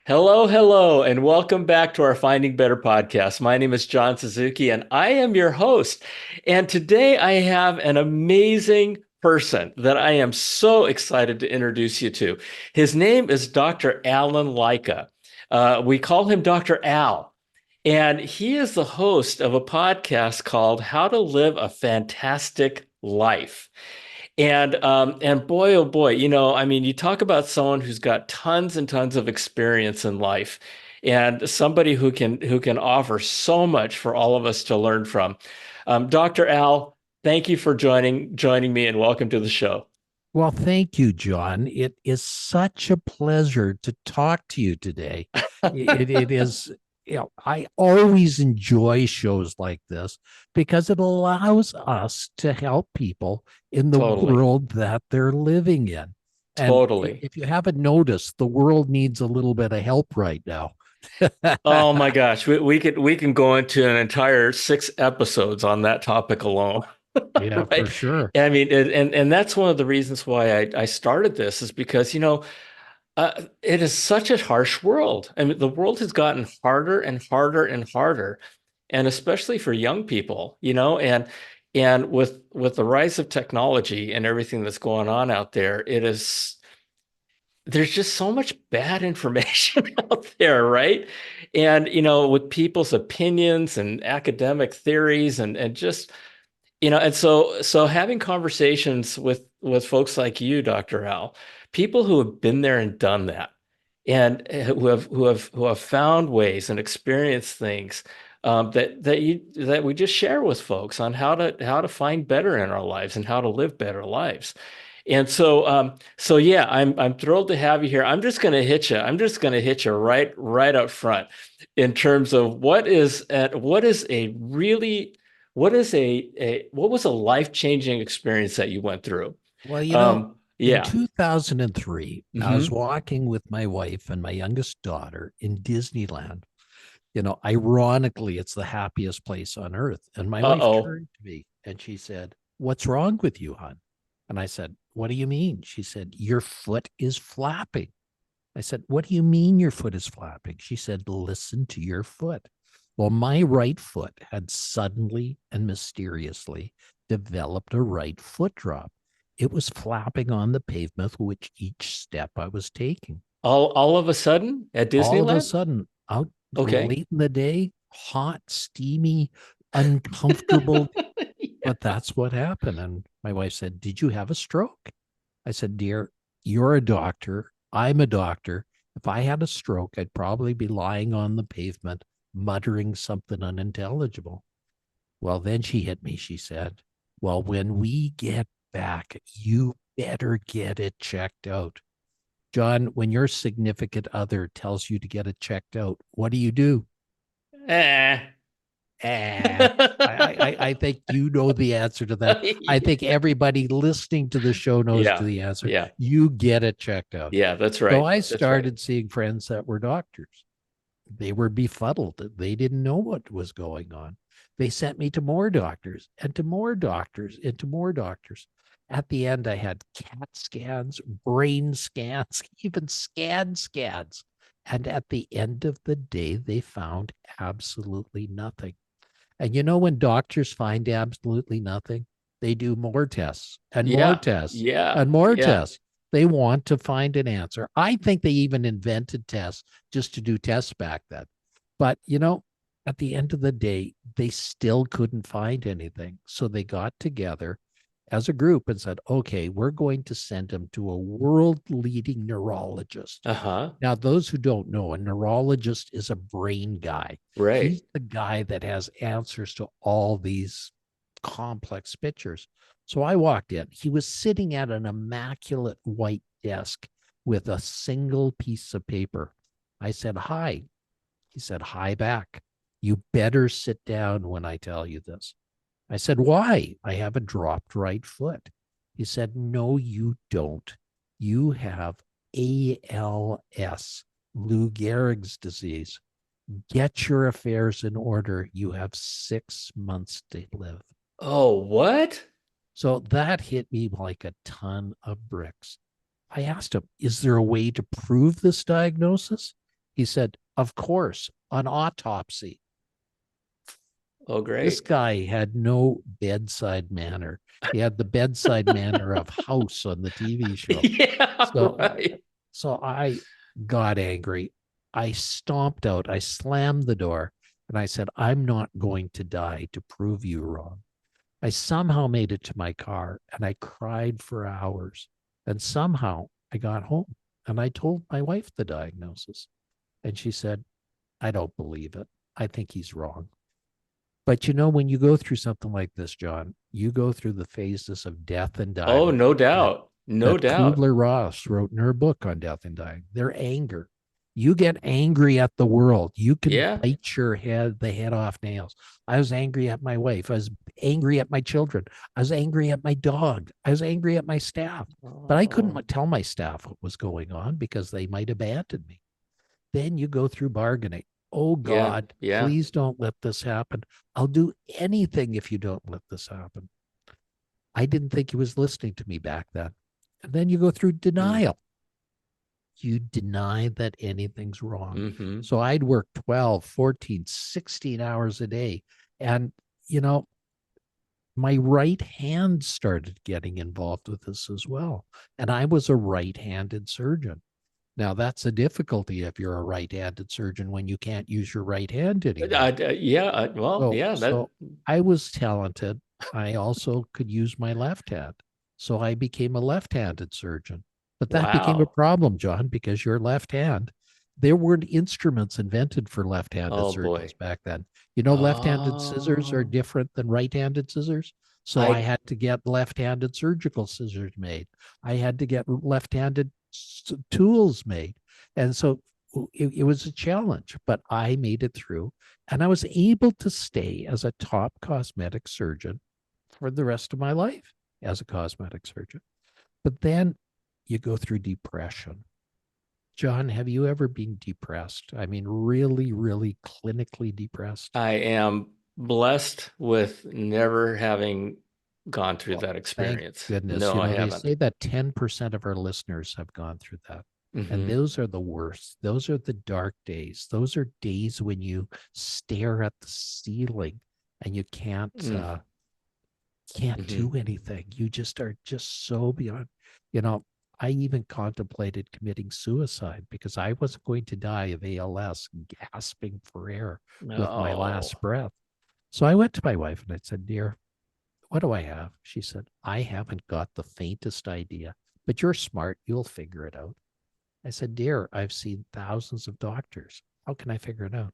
Hello, hello, and welcome back to our Finding Better podcast. My name is John Suzuki, and I am your host. And today I have an amazing person that I am so excited to introduce you to. His name is Dr. Alan Lycka. We call him Dr. Al, and he is the host of a podcast called How to Live a Fantastic Life. And boy, oh boy, I mean, you talk about someone who's got tons and tons of experience in life, and somebody who can offer so much for all of us to learn from. Dr. Al, thank you for joining me, and welcome to the show. Well, thank you, John. It is such a pleasure to talk to you today. It is, I always enjoy shows like this because it allows us to help people in the Totally, world that they're living in. And totally. if you haven't noticed, the world needs a little bit of help right now. Oh my gosh, we can go into an entire 6 episodes on that topic alone. Yeah, for Right. sure. I mean, and that's one of the reasons why I started this is because, it is such a harsh world. I mean, the world has gotten harder and harder and harder, and especially for young people, and with the rise of technology and everything that's going on out there, there's just so much bad information out there, right? And with people's opinions and academic theories and just and so having conversations with folks like you, Dr. Al, people who have been there and done that, and who have found ways and experienced things that we just share with folks on how to find better in our lives and how to live better lives. And so yeah, I'm thrilled to have you here. I'm just going to hit you. I'm just going to hit you right up front in terms of what was a life-changing experience that you went through? Well, in Yeah. 2003, I was Hmm. walking with my wife and my youngest daughter in Disneyland. Ironically, it's the happiest place on earth. And my wife Uh-oh. turned to me and she said, "What's wrong with you, hon?" And I said, "What do you mean?" She said, "Your foot is flapping." I said, "What do you mean your foot is flapping?" She said, "Listen to your foot." Well, my right foot had suddenly and mysteriously developed a right foot drop. It was flapping on the pavement with each step I was taking. All of a sudden at All of a Disneyland? sudden, out Okay. late in the day, hot, steamy, uncomfortable. But that's what happened. And my wife said, "Did you have a stroke?" I said, "Dear, you're a doctor. I'm a doctor. If I had a stroke, I'd probably be lying on the pavement, muttering something unintelligible." Well, then she hit me. She said, "Well, when we get back, you better get it checked out." John, when your significant other tells you to get it checked out, what do you do? Eh. Eh, I think you know the answer to that. I think everybody listening to the show knows Yeah. the answer. Yeah. You get it checked out. Yeah, that's So right. I That's right. started seeing friends that were doctors. They were befuddled. They didn't know what was going on. They sent me to more doctors and to more doctors and to more doctors. At the end, I had CAT scans, brain scans, even scans. And at the end of the day, they found absolutely nothing. And when doctors find absolutely nothing, they do more tests and more Yeah. tests Yeah. and more Yeah. tests. They want to find an answer. I think they even invented tests just to do tests back then. But, at the end of the day, they still couldn't find anything. So they got together as a group and said, "Okay, we're going to send him to a world leading neurologist." Uh-huh. Now, those who don't know, a neurologist is a brain guy. Right. He's the guy that has answers to all these complex pictures. So I walked in. He was sitting at an immaculate white desk with a single piece of paper. I said, "Hi." He said, "Hi back. You better sit down when I tell you this." I said, "Why? I have a dropped right foot." He said, "No, you don't. You have ALS, Lou Gehrig's disease. Get your affairs in order. You have 6 months to live." Oh, what? So that hit me like a ton of bricks. I asked him, "Is there a way to prove this diagnosis?" He said, of course, an autopsy. Oh, This great. guy had no bedside manner. He had the bedside manner of House on the TV show. Yeah, So, right. so I got angry. I stomped out. I slammed the door and I said, I'm not going to die to prove you wrong. I somehow made it to my car and I cried for hours. And somehow I got home and I told my wife the diagnosis. And she said, I don't believe it. I think he's wrong. But you know, when you go through something like this, John, you go through the phases of death and Oh, dying no that doubt. No that doubt. Kubler-Ross wrote in her book on death and dying. Their anger. You get angry at the world. You can Yeah. bite the head off nails. I was angry at my wife. I was angry at my children. I was angry at my dog. I was angry at my staff. But I Oh, couldn't tell my staff what was going on because they might abandon me. Then you go through bargaining. Oh yeah. God, Yeah. please don't let this happen. I'll do anything if you don't let this happen. I didn't think he was listening to me back then. And then you go through Mm. denial. You deny that anything's wrong. Mm-hmm. So I'd work 12, 14, 16 hours a day. And, you know, my right hand started getting involved with this as well. And I was a right handed surgeon. Now, that's a difficulty if you're a right handed surgeon when you can't use your right hand anymore. Yeah. Well, So, yeah. That. so I was talented. I also could use my left hand. So I became a left-handed surgeon. But that became a Wow. problem, John, because your left hand, there weren't instruments invented for left-handed Oh surgeons boy. back then. You know, left-handed scissors are Oh, different than right-handed scissors. So I I. had to get left-handed surgical scissors made. I had to get left-handed tools made. And so it was a challenge, but I made it through. And I was able to stay as a top cosmetic surgeon for the rest of my life as a cosmetic surgeon. But then you go through depression. John, have you ever been depressed? I mean, really, really clinically depressed? I am blessed with never having gone through Well, that thank experience. goodness. No, You I know, they haven't. say that 10% of our listeners have gone through that. And Mm-hmm. those are the worst. Those are the dark days. Those are days when you stare at the ceiling and you Mm. can't Mm-hmm. do anything. You just are just so beyond, you know, I even contemplated committing suicide because I wasn't going to die of ALS, gasping for air with my last No. breath. So I went to my wife and I said, Dear, what do I have? She said, I haven't got the faintest idea, but you're smart. You'll figure it out. I said, Dear, I've seen thousands of doctors. How can I figure it out?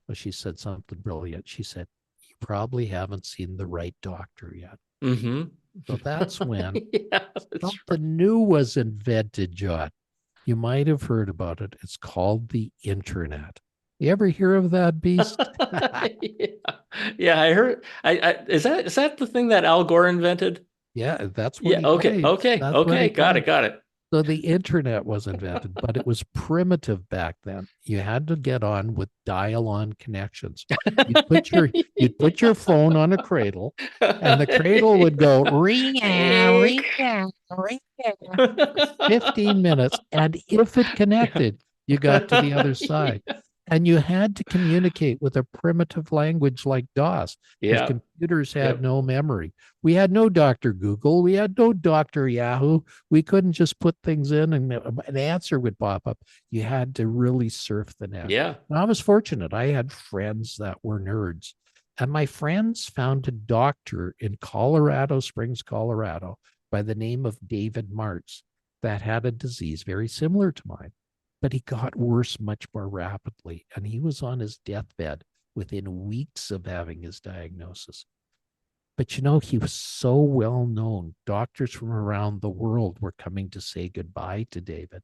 Well, she said something brilliant. She said, You probably haven't seen the right doctor yet. Mm-hmm. So that's when Yeah, that's right. something new was invented, John. You might have heard about it. It's called the internet. You ever hear of that beast? Yeah. Yeah, I heard. Is that the thing that Al Gore invented? Yeah, that's what Yeah. he Okay. claims. Okay. That's what Okay. he Got it. claims. Got it. So the internet was invented, but it was primitive back then. You had to get on with dial-on connections. You'd put your phone on a cradle, and the cradle would go ring ring ring for 15 minutes. And if it connected, you got to the other side. And you had to communicate with a primitive language like DOS because Yeah. computers had Yep. no memory. We had no Dr. Google. We had no Dr. Yahoo. We couldn't just put things in and an answer would pop up. You had to really surf the net. Yeah. And I was fortunate. I had friends that were nerds. And my friends found a doctor in Colorado Springs, Colorado, by the name of David Martz that had a disease very similar to mine. But he got worse much more rapidly. And he was on his deathbed within weeks of having his diagnosis. But you know, he was so well known. Doctors from around the world were coming to say goodbye to David.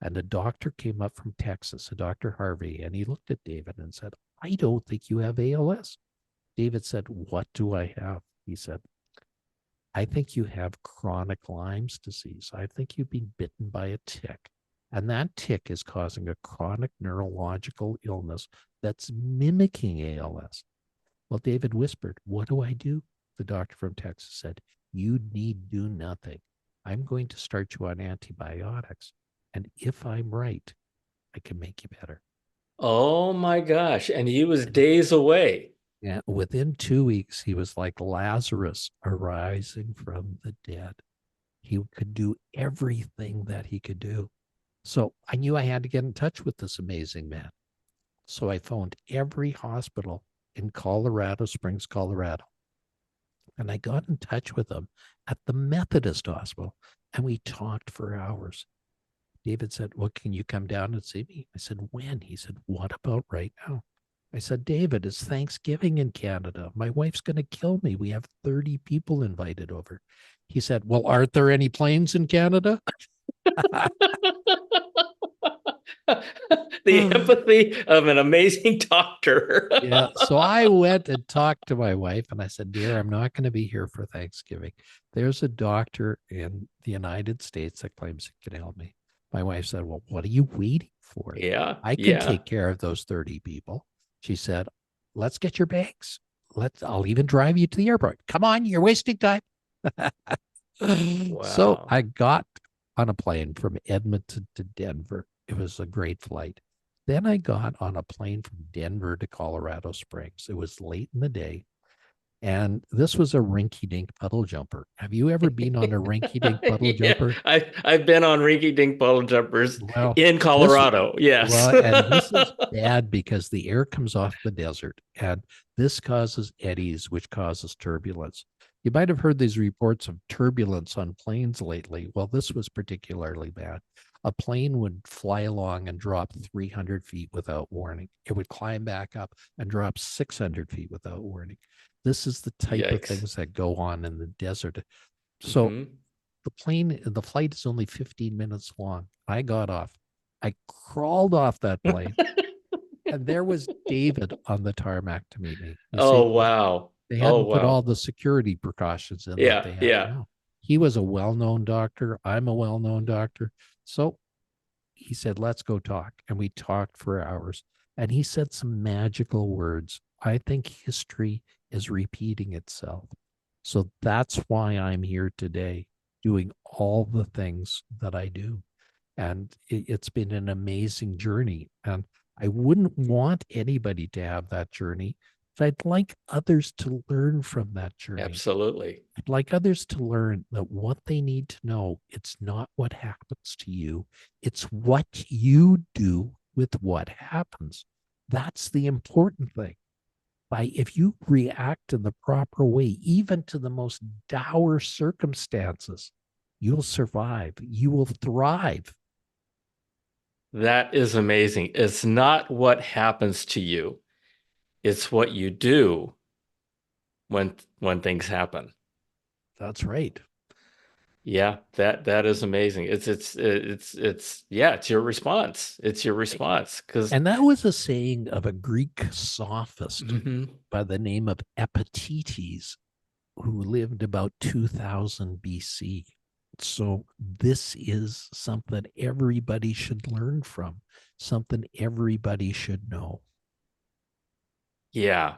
And a doctor came up from Texas, a Dr. Harvey, and he looked at David and said, I don't think you have ALS. David said, What do I have? He said, I think you have chronic Lyme's disease. I think you've been bitten by a tick. And that tick is causing a chronic neurological illness that's mimicking ALS. Well, David whispered, What do I do? The doctor from Texas said, You need do nothing. I'm going to start you on antibiotics. And if I'm right, I can make you better. Oh my gosh. And he was days away. And within 2 weeks, he was like Lazarus arising from the dead. He could do everything that he could do. So I knew I had to get in touch with this amazing man. So I phoned every hospital in Colorado Springs, Colorado, and I got in touch with them at the Methodist Hospital, and we talked for hours. David said, well, can you come down and see me? I said, when? He said, what about right now? I said, David, it's Thanksgiving in Canada. My wife's going to kill me. We have 30 people invited over. He said, well, aren't there any planes in Canada? The empathy of an amazing doctor. Yeah. So I went and talked to my wife and I said, dear, I'm not going to be here for Thanksgiving. There's a doctor in the United States that claims he can help me. My wife said, well, what are you waiting for? Yeah, I can yeah. take care of those 30 people. She said, let's get your bags. I'll even drive you to the airport. Come on, you're wasting time. So Wow. I got on a plane from Edmonton to Denver. It was a great flight. Then I got on a plane from Denver to Colorado Springs. It was late in the day. And this was a rinky dink puddle jumper. Have you ever been on a rinky dink puddle Yeah, jumper? I've been on rinky-dink puddle jumpers Well, in this Colorado. Yes. and this is bad because the air comes off the desert and this causes eddies, which causes turbulence. You might have heard these reports of turbulence on planes lately. Well, this was particularly bad. A plane would fly along and drop 300 feet without warning. It would climb back up and drop 600 feet without warning. This is the type of Yikes. things that go on in the desert. So Hmm. the flight is only 15 minutes long. I got off. I crawled off that plane, and there was David on the tarmac to meet me. You Oh, see, wow. they Oh, hadn't put all wow. the security precautions in that Yeah, they have yeah. now. He was a well known doctor. I'm a well known doctor. So he said, let's go talk. And we talked for hours. And he said some magical words. I think history is repeating itself. So that's why I'm here today doing all the things that I do. And it's been an amazing journey. And I wouldn't want anybody to have that journey, but I'd like others to learn from that journey. Absolutely. I'd like others to learn that what they need to know, it's not what happens to you, it's what you do with what happens. That's the important thing. By if you react in the proper way, even to the most dour circumstances, you'll survive. You will thrive. That is amazing. It's not what happens to you. It's what you do when things happen. That's right. Yeah, that is amazing. It's yeah, it's your response. It's your response because And that was a saying of a Greek sophist hmm by the name of Epictetus, who lived about 2000 BC. So this is something everybody should learn from, something everybody should know. yeah,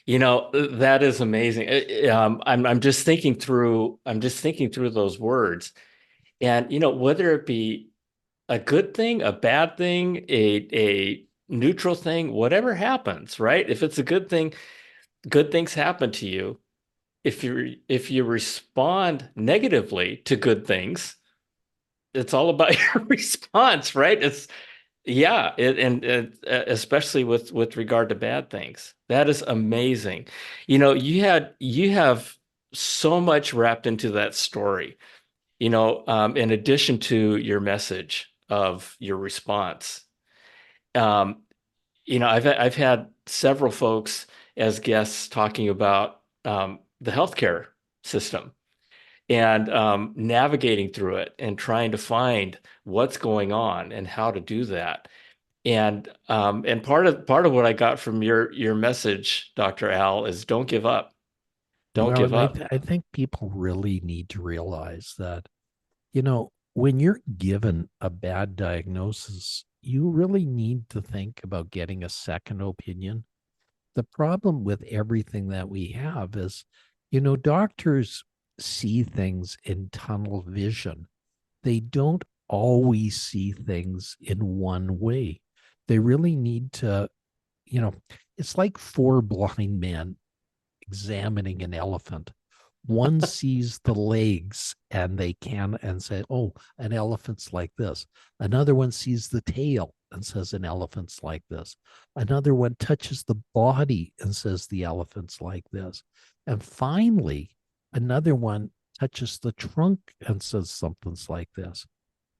that is amazing. I'm just thinking through those words, and whether it be a good thing, a bad thing, a neutral thing, whatever happens, right? If it's a good thing, good things happen to you. If you respond negatively to good things, it's all about your response, right? And especially with regard to bad things. That is amazing. You have so much wrapped into that story. In addition to your message of your response. Um, I've had several folks as guests talking about the healthcare system and navigating through it and trying to find what's going on and how to do that. And part of what I got from your message, Dr. Al, is don't give up. Don't Well, give and up. I think people really need to realize that, when you're given a bad diagnosis, you really need to think about getting a second opinion. The problem with everything that we have is, doctors see things in tunnel vision. They don't always see things in one way. They really need to, you know, it's like four blind men examining an elephant. One sees the legs and they can and say, oh, an elephant's like this. Another one sees the tail and says, an elephant's like this. Another one touches the body and says, the elephant's like this. And finally, another one touches the trunk and says, something's like this.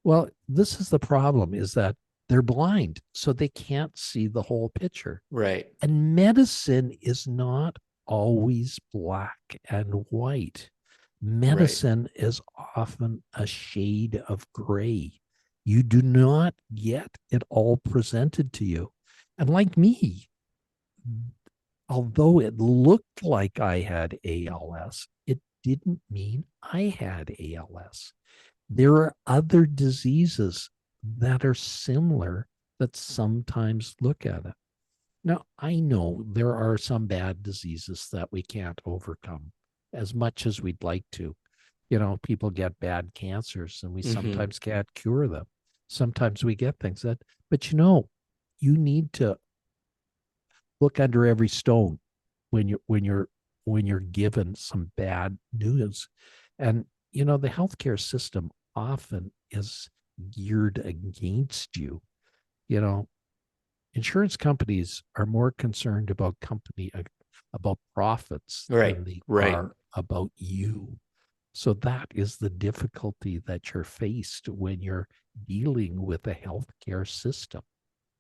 Well, this is the problem is that they're blind, so they can't see the whole picture. Right. And medicine is not always black and white. Right. Medicine is often a shade of gray. You do not get it all presented to you. And like me, although it looked like I had ALS, it didn't mean I had ALS. There are other diseases that are similar that sometimes look at it. Now, I know there are some bad diseases that we can't overcome as much as we'd like to. You know, people get bad cancers and we Hmm. sometimes can't cure them. Sometimes we get things that, but you know, you need to look under every stone when you're given some bad news. And you know, the healthcare system often is geared against you. You know, insurance companies are more concerned about profits Right. than they Right. are about you. So that is the difficulty that you're faced when you're dealing with a healthcare system,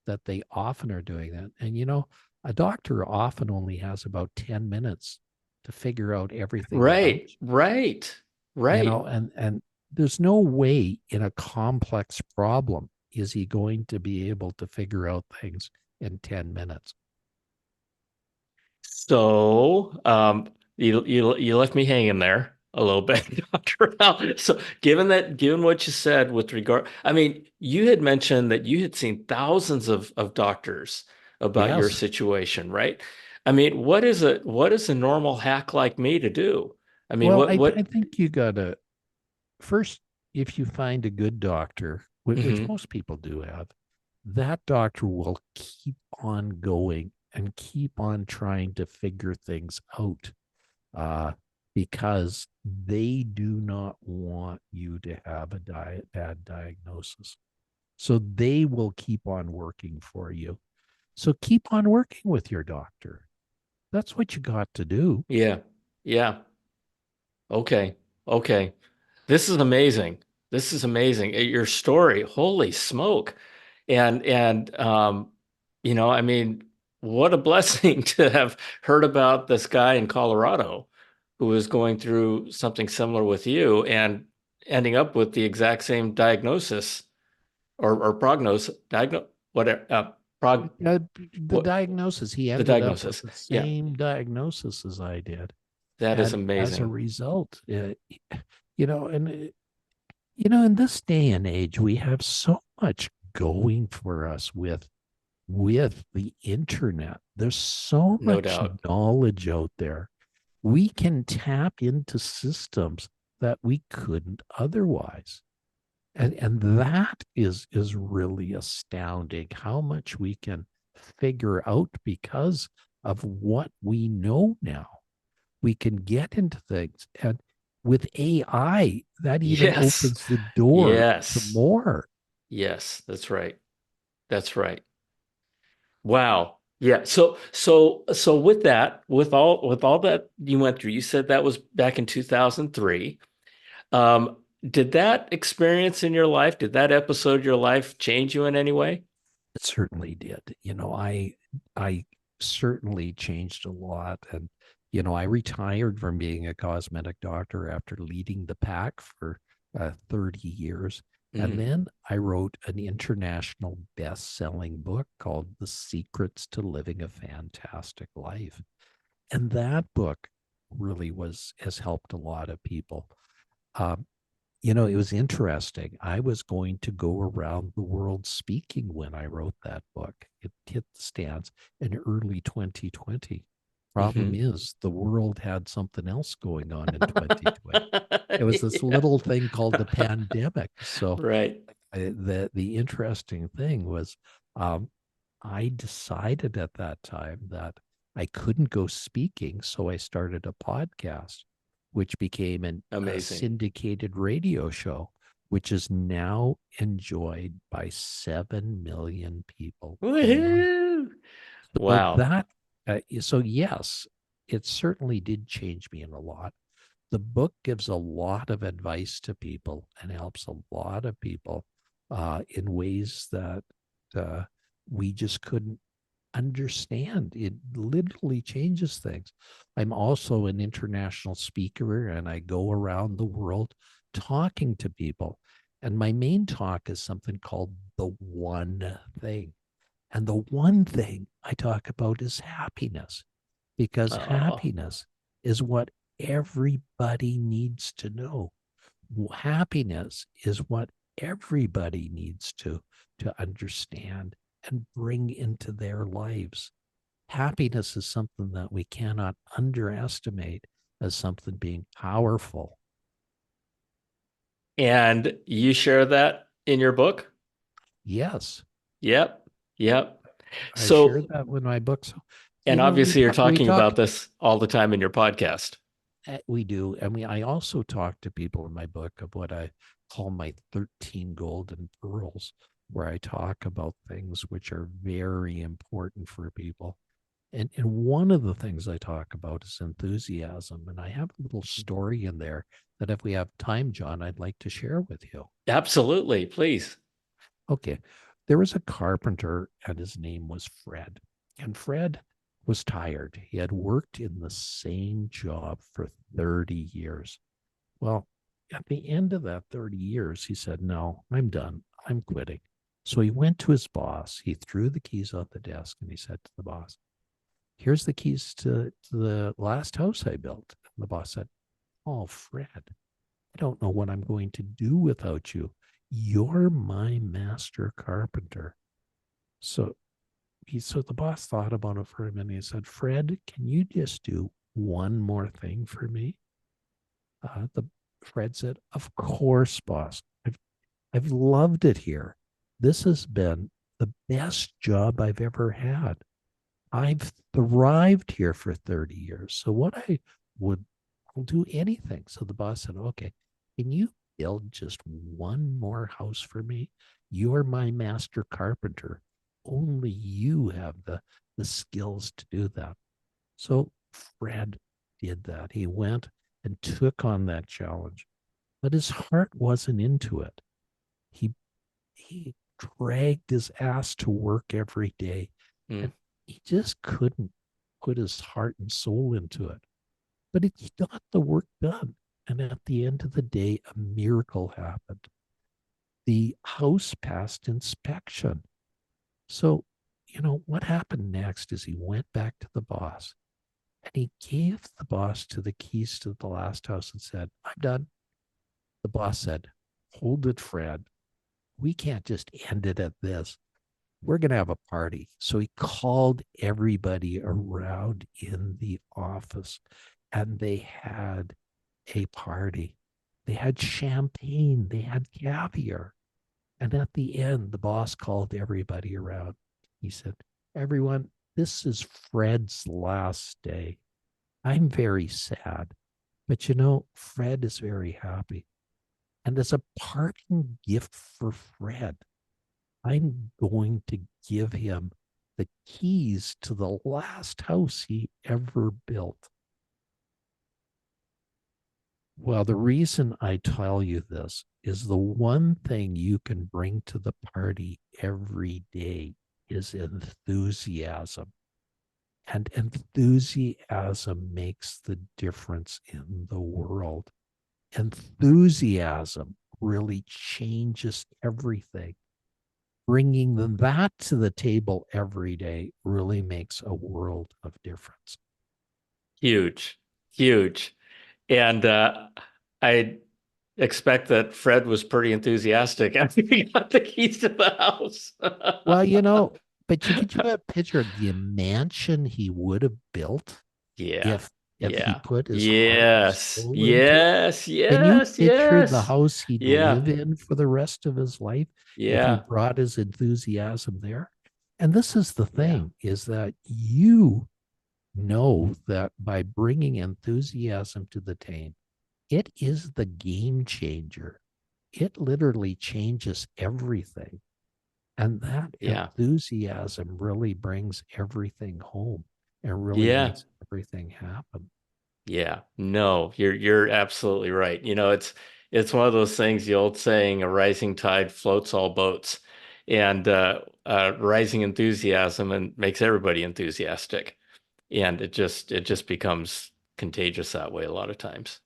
that they often are doing that. And you know, a doctor often only has about 10 minutes to figure out everything about Right. Right. you Right. know, and there's no way in a complex problem is he going to be able to figure out things in 10 minutes. So, you left me hanging there a little bit, Dr. Al. So, given what you said with regard, I mean, you had mentioned that you had seen thousands of doctors about your Yes. situation, right? I mean, what is a normal hack like me to do? I mean, Well, what I what? think you got to first, if you find a good doctor, which Hmm. most people do have, that doctor will keep on going and keep on trying to figure things out, uh, because they do not want you to have a bad diagnosis. So they will keep on working for you. So keep on working with your doctor. That's what you got to do. Yeah. Yeah. Okay. Okay. This is amazing. This is amazing. Your story, holy smoke. And I mean, what a blessing to have heard about this guy in Colorado who was going through something similar with you and ending up with the exact same diagnosis or prognosis, whatever, The what diagnosis, he the ended up with diagnosis. the Yeah, same diagnosis as I did. that is And as a amazing. result, you know, you know, in this day and age, we have so much going for us with the internet. There's so No much doubt. knowledge out there. We can tap into systems that we couldn't otherwise. And that is really astounding how much we can figure out because of what we know now. We can get into things, and with AI that even Yes. opens the door to Yes. more. Yes, that's right. That's right. Wow. Yeah. So with all that you went through, you said that was back in 2003. Um, did that experience in your life, did that episode of your life change you in any way? It certainly did. You know, I certainly changed a lot. And, you know, I retired from being a cosmetic doctor after leading the pack for 30 years. And Hmm. then I wrote an international best-selling book called The Secrets to Living a Fantastic Life. And that book really has helped a lot of people. Um, you know, it was interesting. I was going to go around the world speaking when I wrote that book. It hit the stands in early 2020. Problem Hmm. is, the world had something else going on in 2020. It was this Yeah. little thing called the pandemic. So Right. the interesting thing was, um, I decided at that time that I couldn't go speaking. So I started a podcast, which became a Amazing. syndicated radio show, which is now enjoyed by 7 million people a month. Woohoo! So Wow. so yes, it certainly did change me in a lot. The book gives a lot of advice to people and helps a lot of people in ways that uh, we just couldn't understand. It literally changes things. I'm also an international speaker and I go around the world talking to people. And my main talk is something called the one thing. And the one thing I talk about is happiness, because Oh. happiness is what everybody needs to know. Happiness is what everybody needs to understand and bring into their lives. Happiness is something that we cannot underestimate as something being powerful. And you share that in your book? Yes, Yep. Yep. I shared So, that with my book. So, and we obviously you're we talking talk about this all the time in your podcast. we do, and I also talk to people in my book of what I call my 13 golden pearls, where I talk about things which are very important for people. And one of the things I talk about is enthusiasm. And I have a little story in there that if we have time, John, I'd like to share with you. Absolutely. Please. Okay. There was a carpenter, and his name was Fred. And Fred was tired. He had worked in the same job for 30 years. Well, at the end of that 30 years, he said, "No, I'm done. I'm quitting." So he went to his boss. He threw the keys on the desk and he said to the boss, "Here's the keys to the last house I built." And the boss said, "Oh, Fred, I don't know what I'm going to do without you. You're my master carpenter." So the boss thought about it for a minute. He said, "Fred, can you just do one more thing for me?" The Fred said, "Of course, boss. I've loved it here. This has been the best job I've ever had. I've thrived here for 30 years. So what I would, I'll do anything." So the boss said, "Okay, can you build just one more house for me? You're my master carpenter. Only you have the skills to do that." So Fred did that. He went and took on that challenge, but his heart wasn't into it. He he dragged his ass to work every day, Mm. and he just couldn't put his heart and soul into it. But he got the work done. And at the end of the day, a miracle happened. The house passed inspection. So, what happened next is he went back to the boss and he gave the boss to the keys to the last house and said, "I'm done." The boss said, "Hold it, Fred. We can't just end it at this. We're going to have a party." So he called everybody around in the office and they had a party. They had champagne, they had caviar. And at the end, the boss called everybody around. He said, "Everyone, this is Fred's last day. I'm very sad, but Fred is very happy. And as a parting gift for Fred, I'm going to give him the keys to the last house he ever built." Well, the reason I tell you this is the one thing you can bring to the party every day is enthusiasm. And enthusiasm makes the difference in the world. Enthusiasm really changes everything. Bringing that to the table every day really makes a world of difference. Huge. Huge. And I expect that Fred was pretty enthusiastic after he got the keys to the house. Well, but could you have pictured the mansion he would have built Yeah. if he Yeah. put his heart and Yes. soul into it? Yes. Can you Yes. picture the Yes. house he'd Yeah. live in for the rest of his life if he Yeah. brought his enthusiasm there? And this is the Yeah. thing is that you know that by bringing enthusiasm to the team, it is the game changer. It literally changes everything. And that Yeah. enthusiasm really brings everything home and really Yeah. makes everything happen. Yeah. No, you're absolutely right. It's one of those things, the old saying, a rising tide floats all boats. And rising enthusiasm and makes everybody enthusiastic. And it just becomes contagious that way a lot of times.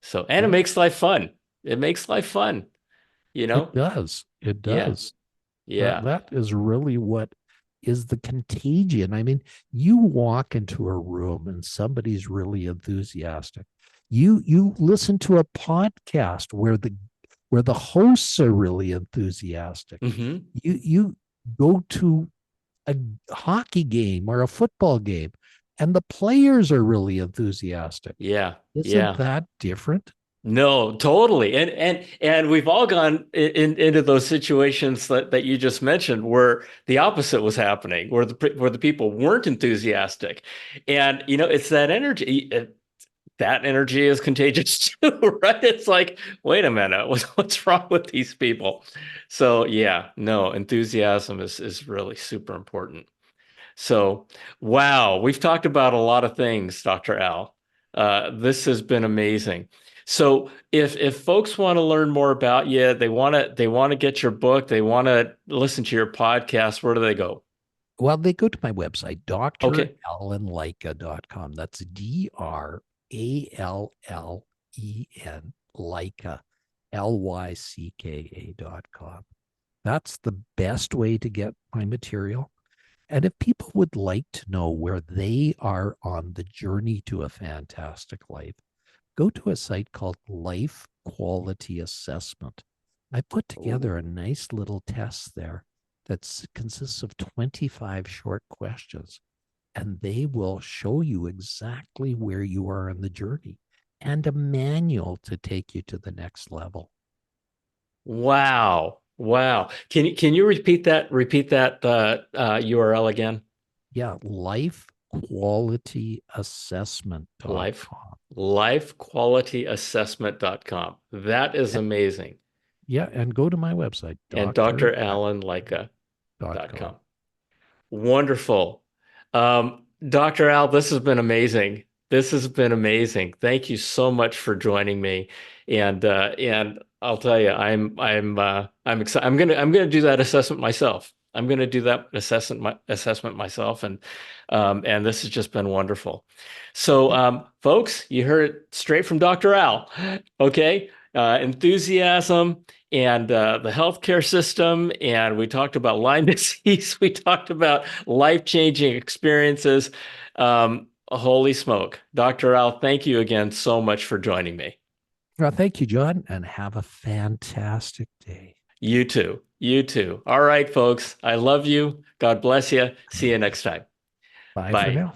So, and it Yeah, makes life fun. It makes life fun, you it know? does. It Yeah. does. That Yeah. that is really what is the contagion. I mean, you walk into a room and somebody's really enthusiastic. You listen to a podcast where the hosts are really enthusiastic. Hmm. You go to a hockey game or a football game and the players are really enthusiastic. Yeah. Isn't Yeah. that different? No, totally. And we've all gone into those situations that you just mentioned where the opposite was happening, where the people weren't enthusiastic. And it's that energy. That energy is contagious too, right? It's like, wait a minute, what's wrong with these people? So yeah, no, enthusiasm is really super important. So, wow, we've talked about a lot of things, Dr. Al. This has been amazing. So, if folks want to learn more about you, they want to get your book, they want to listen to your podcast, where do they go? Well, they go to my website, Okay. drallenlycka.com. That's DRALLEN, Lycka, LYCKA.com. That's the best way to get my material. And if people would like to know where they are on the journey to a fantastic life, go to a site called Life Quality Assessment. I put Oh, together a nice little test there that consists of 25 short questions, and they will show you exactly where you are in the journey and a manual to take you to the next level. wow. Wow. Can you repeat that URL again? Yeah, Life lifequalityassessment.com. lifequalityassessment.com. That is amazing. Yeah, and go to my website, And dralenlycka.com. com. Wonderful. Dr. Al, this has been amazing. This has been amazing. Thank you so much for joining me. And I'll tell you, I'm excited. I'm gonna do that assessment myself. I'm gonna do that assessment myself, and this has just been wonderful. So, folks, you heard it straight from Dr. Al. Okay, enthusiasm and the healthcare system, and we talked about Lyme disease. We talked about life-changing experiences. Holy smoke. Dr. Al, thank you again so much for joining me. Well, thank you, John, and have a fantastic day. You too. You too. All right, folks. I love you. God bless you. See you next time. Bye for Bye. now.